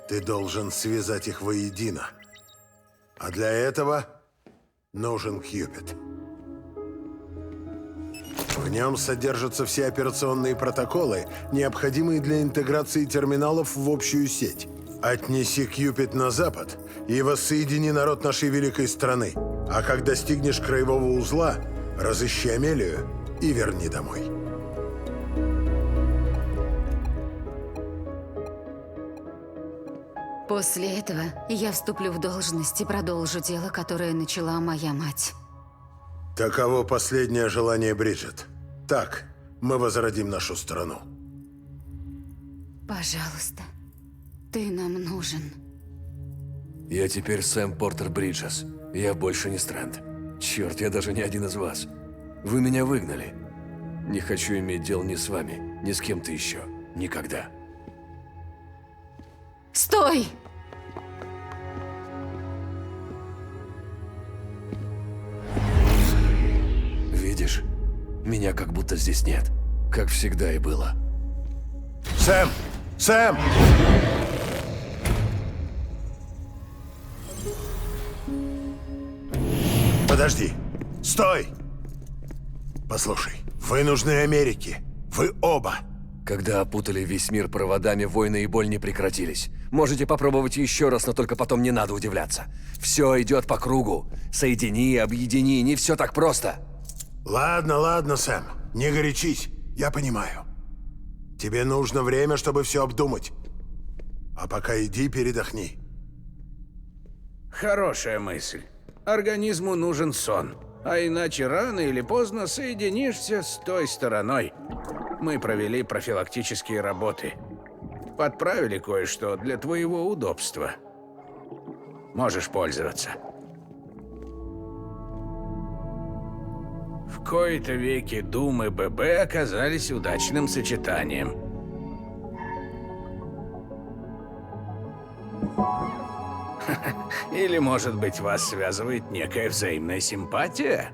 Ты должен связать их воедино. А для этого нужен Кьюпид. В нем содержатся все операционные протоколы, необходимые для интеграции терминалов в общую сеть. Отнеси Кьюпид на запад и воссоедини народ нашей великой страны. А как достигнешь краевого узла, разыщи Амелию и верни домой. После этого я вступлю в должность и продолжу дело, которое начала моя мать. Таково последнее желание Бриджит. Так, мы возродим нашу страну. Пожалуйста, ты нам нужен. Я теперь Сэм Портер Бриджес. Я больше не Стрэнд. Черт, я даже не один из вас. Вы меня выгнали. Не хочу иметь дел ни с вами, ни с кем-то еще. Никогда. Стой! Видишь? Меня как будто здесь нет. Как всегда и было. Сэм! Сэм! Подожди! Стой! Послушай, вы нужны Америке. Вы оба. Когда опутали весь мир проводами, войны и боль не прекратились. Можете попробовать еще раз, но только потом не надо удивляться. Все идет по кругу. Соедини, объедини, не все так просто. Ладно, ладно, Сэм. Не горячись. Я понимаю. Тебе нужно время, чтобы все обдумать. А пока иди передохни. Хорошая мысль. Организму нужен сон. А иначе рано или поздно соединишься с той стороной. Мы провели профилактические работы. Подправили кое-что для твоего удобства. Можешь пользоваться. В кои-то веки Дум и ББ оказались удачным сочетанием. Или, может быть, вас связывает некая взаимная симпатия?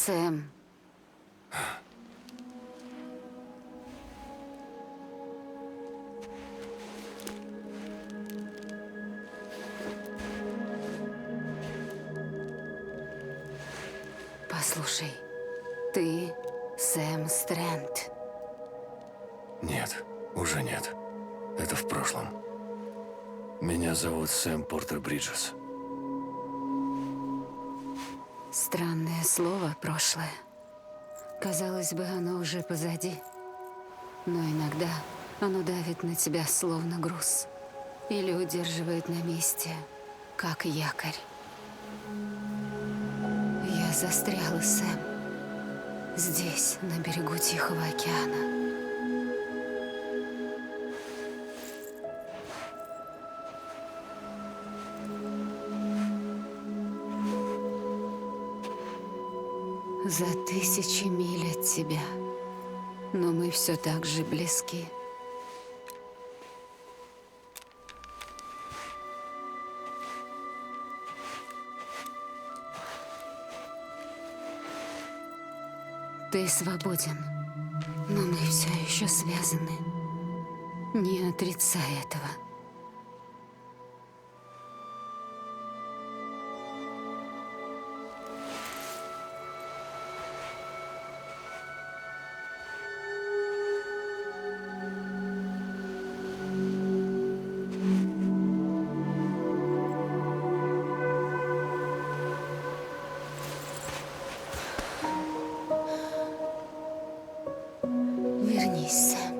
Сэм. Послушай, ты Сэм Стрэнд. Нет, уже нет. Это в прошлом. Меня зовут Сэм Портер Бриджес. Странное слово «прошлое». Казалось бы, оно уже позади. Но иногда оно давит на тебя словно груз. Или удерживает на месте, как якорь. Я застряла, Сэм. Здесь, на берегу Тихого океана. За 1000 миль от тебя. Но мы все так же близки. Ты свободен, но мы все еще связаны. Не отрицай этого. Вернись, Сэм.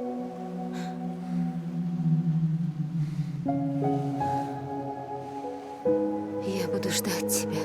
Я буду ждать тебя.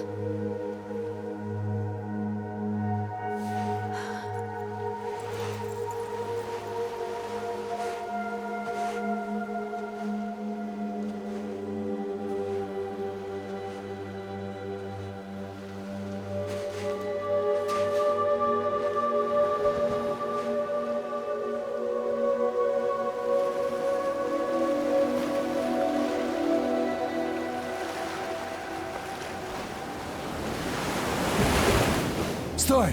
Стой!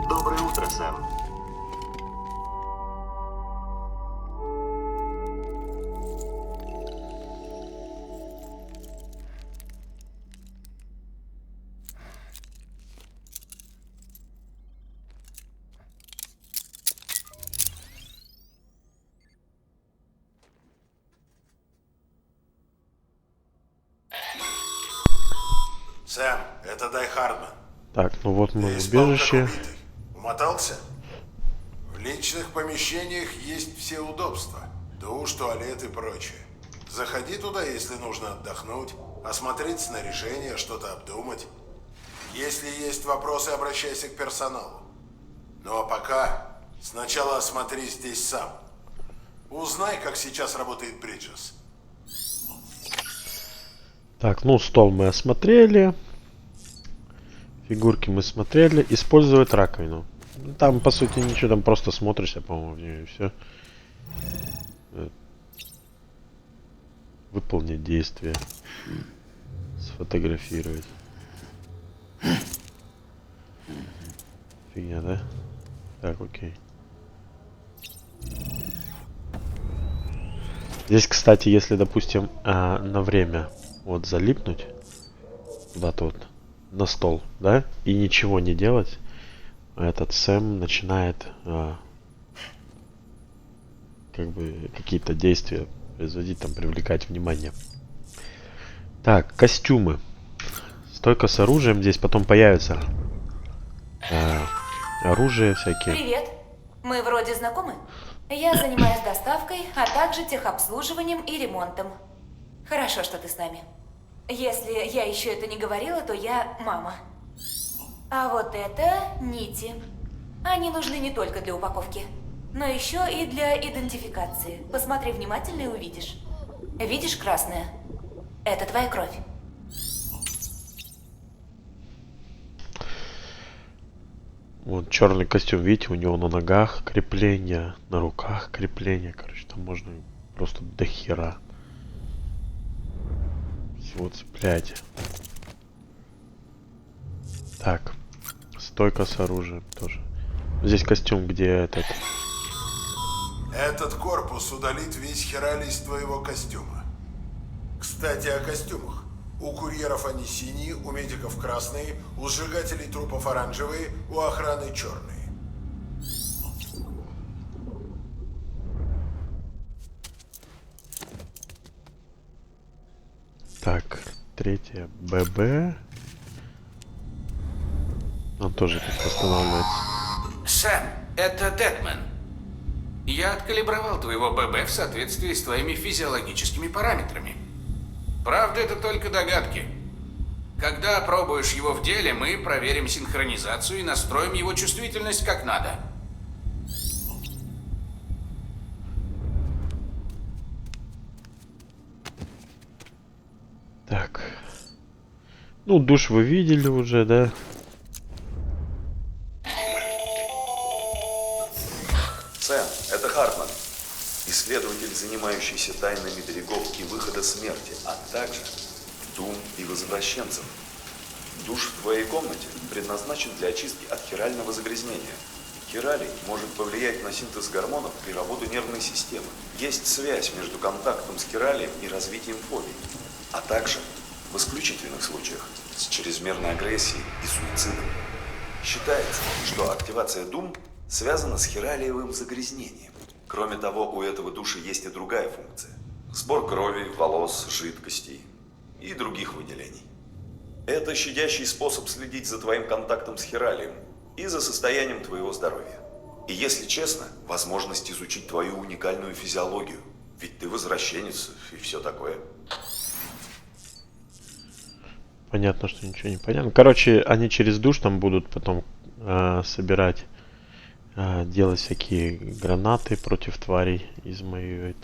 Доброе утро, Сэм. Сэм, это Дай Хардман. Так, ну вот мы в Спал как убежище. убитый. Умотался? В личных помещениях есть все удобства. Душ, туалет и прочее. Заходи туда, если нужно отдохнуть, осмотреть снаряжение, что-то обдумать. Если есть вопросы, обращайся к персоналу. Ну а пока сначала осмотри здесь сам. Узнай, как сейчас работает Бриджес. Так, ну стол мы осмотрели. Фигурки мы смотрели. Использовать раковину. Там, по сути, ничего, там просто смотришься, по-моему, в нее и все. Выполнить действие. Сфотографировать. Фигня, да? Так, окей. Здесь, кстати, если, допустим, на время вот залипнуть куда-то вот на стол, да, и ничего не делать, этот Сэм начинает как бы какие-то действия производить, там, привлекать внимание. Так, костюмы. Стойка с оружием. Здесь потом появится оружие всякие. Привет. Мы вроде знакомы? Я занимаюсь доставкой, а также техобслуживанием и ремонтом. Хорошо, что ты с нами. Если я еще это не говорила, то я мама. А вот это нити. Они нужны не только для упаковки, но еще и для идентификации. Посмотри внимательно и увидишь. Видишь красное? Это твоя кровь. Вот черный костюм, видите, у него на ногах крепления, на руках крепления. Короче, там можно просто до хера всего цеплять. Так, стойка с оружием тоже. Здесь костюм, где этот... Этот корпус удалит весь хералий из твоего костюма. Кстати, о костюмах. У курьеров они синие, у медиков красные, у сжигателей трупов оранжевые, у охраны черные. Так, третье ББ. Он тоже тут восстанавливается. Сэм, это Дедман. Я откалибровал твоего ББ в соответствии с твоими физиологическими параметрами. Правда, это только догадки. Когда опробуешь его в деле, мы проверим синхронизацию и настроим его чувствительность как надо. Так. Ну, душ вы видели уже, да? Сэм, это Хартман. Исследователь, занимающийся тайнами берегов и выхода смерти, а также Дум и возвращенцев. Душ в твоей комнате предназначен для очистки от хирального загрязнения. Хиралий может повлиять на синтез гормонов и работу нервной системы. Есть связь между контактом с хиралием и развитием фобий, а также, в исключительных случаях, с чрезмерной агрессией и суицидом. Считается, что активация Дум связана с хиралиевым загрязнением. Кроме того, у этого душа есть и другая функция. Сбор крови, волос, жидкостей и других выделений. Это щадящий способ следить за твоим контактом с хиралием и за состоянием твоего здоровья. И если честно, возможность изучить твою уникальную физиологию. Ведь ты возвращенец и все такое. Понятно, что ничего не понятно. Короче, они через душ там будут потом собирать, делать всякие гранаты против тварей из моей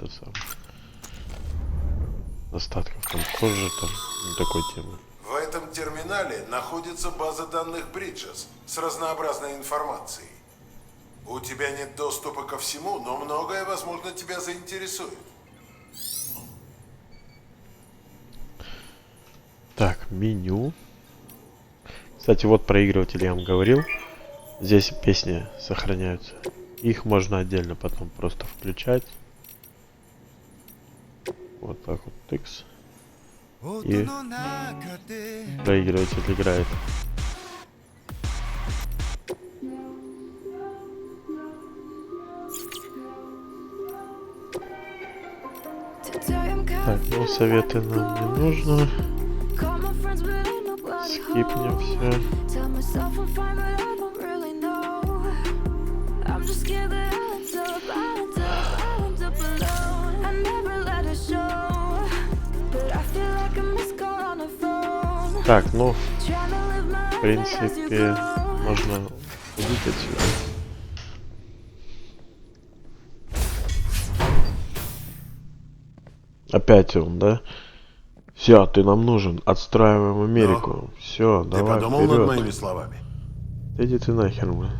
остатков там кожи, там такой темы. В этом терминале находится база данных Бриджес с разнообразной информацией. У тебя нет доступа ко всему, но многое, возможно, тебя заинтересует. Так, меню. Кстати, вот проигрыватель я вам говорил. Здесь песни сохраняются. Их можно отдельно потом просто включать. Вот так вот, тыкс. И проигрыватель играет. Так, ну советы нам не нужно. Скипнем все. Так, ну, в принципе, можно уйти отсюда. Опять он, да? Все, ты нам нужен. Отстраиваем Америку. Все, давай. Ты подумал вперед. над моими словами? Иди ты нахер, блин.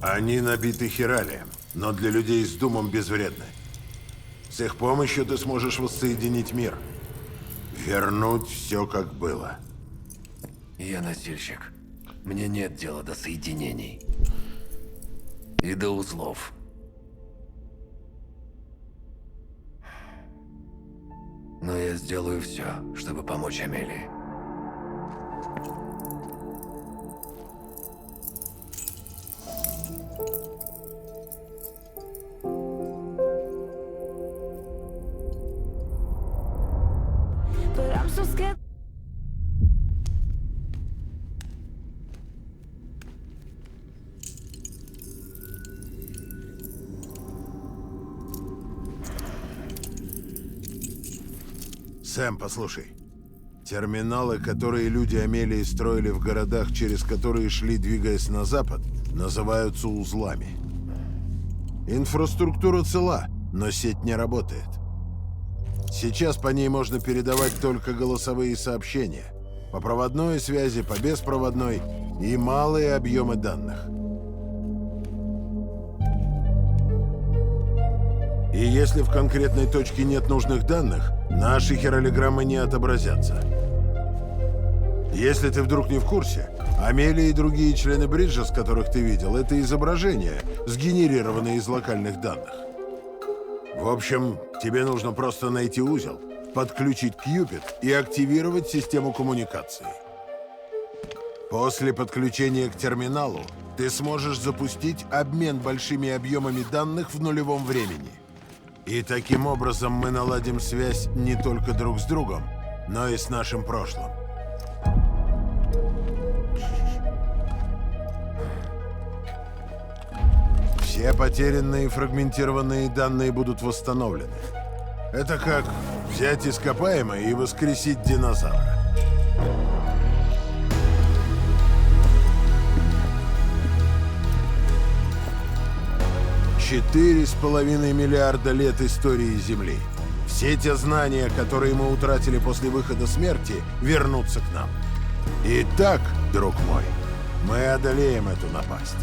Они набиты хиралием, но для людей с Думом безвредны. С их помощью ты сможешь воссоединить мир. Вернуть все, как было. Я носильщик. Мне нет дела до соединений. И до узлов. Но я сделаю все, чтобы помочь Амелии. Сэм, послушай. Терминалы, которые люди Амелии строили в городах, через которые шли, двигаясь на запад, называются узлами. Инфраструктура цела, но сеть не работает. Сейчас по ней можно передавать только голосовые сообщения. По проводной связи, по беспроводной и малые объемы данных. И если в конкретной точке нет нужных данных, наши хиралиграммы не отобразятся. Если ты вдруг не в курсе, Амелия и другие члены Бриджес, которых ты видел, это изображения, сгенерированные из локальных данных. В общем, тебе нужно просто найти узел, подключить Кьюпид и активировать систему коммуникации. После подключения к терминалу ты сможешь запустить обмен большими объемами данных в нулевом времени. И таким образом мы наладим связь не только друг с другом, но и с нашим прошлым. Все потерянные и фрагментированные данные будут восстановлены. Это как взять ископаемое и воскресить динозавра. Четыре с половиной миллиарда лет истории Земли. Все те знания, которые мы утратили после выхода смерти, вернутся к нам. Итак, друг мой, мы одолеем эту напасть.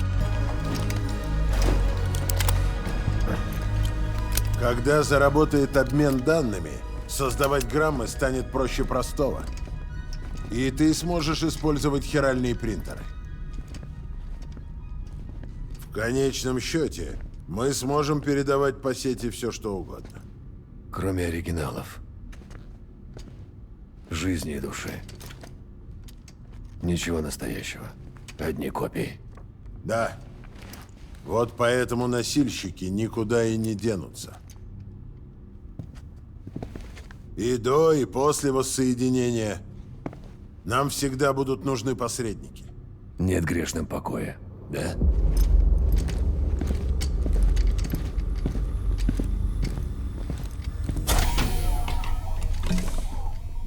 Когда заработает обмен данными, создавать граммы станет проще простого. И ты сможешь использовать хиральные принтеры. В конечном счете, мы сможем передавать по сети все, что угодно. Кроме оригиналов. Жизни и души. Ничего настоящего. Одни копии. Да. Вот поэтому носильщики никуда и не денутся. И до, и после воссоединения нам всегда будут нужны посредники. Нет грешным покоя, да?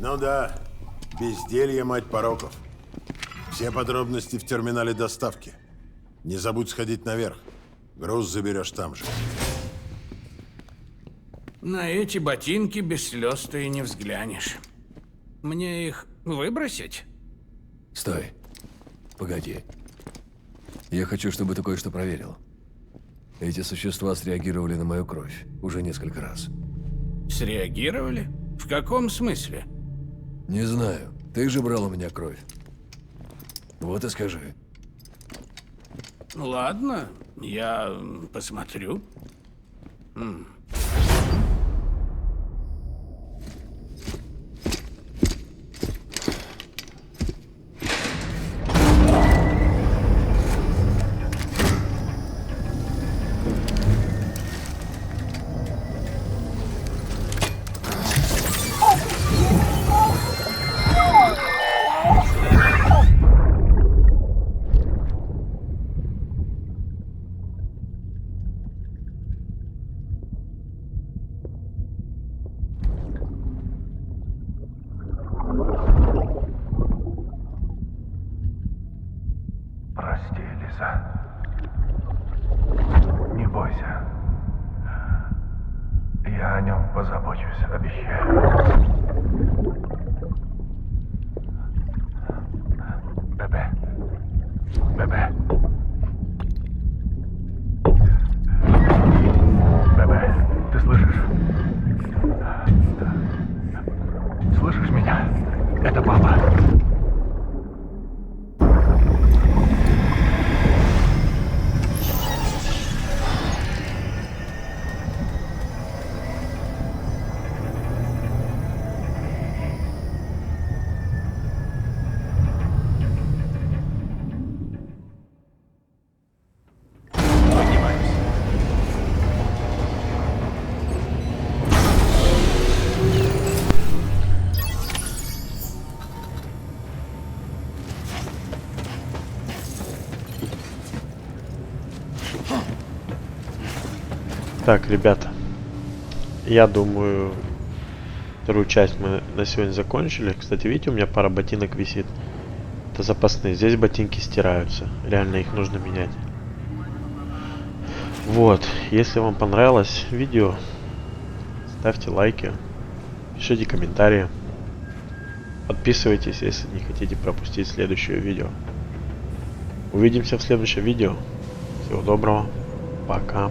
Ну да, безделье мать пороков. Все подробности в терминале доставки. Не забудь сходить наверх. Груз заберешь там же. На эти ботинки без слез ты и не взглянешь. Мне их выбросить? Стой. Погоди. Я хочу, чтобы ты кое-что проверил. Эти существа среагировали на мою кровь уже несколько раз. Среагировали? В каком смысле? Не знаю. Ты же брал у меня кровь. Вот и скажи. Ладно, я посмотрю. Прости, Лиза. Не бойся. Я о нем позабочусь, обещаю. Бебе. Бебе. Бебе, ты слышишь? Слышишь меня? Это папа. Так, ребята, я думаю, вторую часть мы на сегодня закончили. Кстати, видите, у меня пара ботинок висит. Это запасные. Здесь ботинки стираются. Реально их нужно менять. Вот, если вам понравилось видео, ставьте лайки, пишите комментарии. Подписывайтесь, если не хотите пропустить следующее видео. Увидимся в следующем видео. Всего доброго. Пока.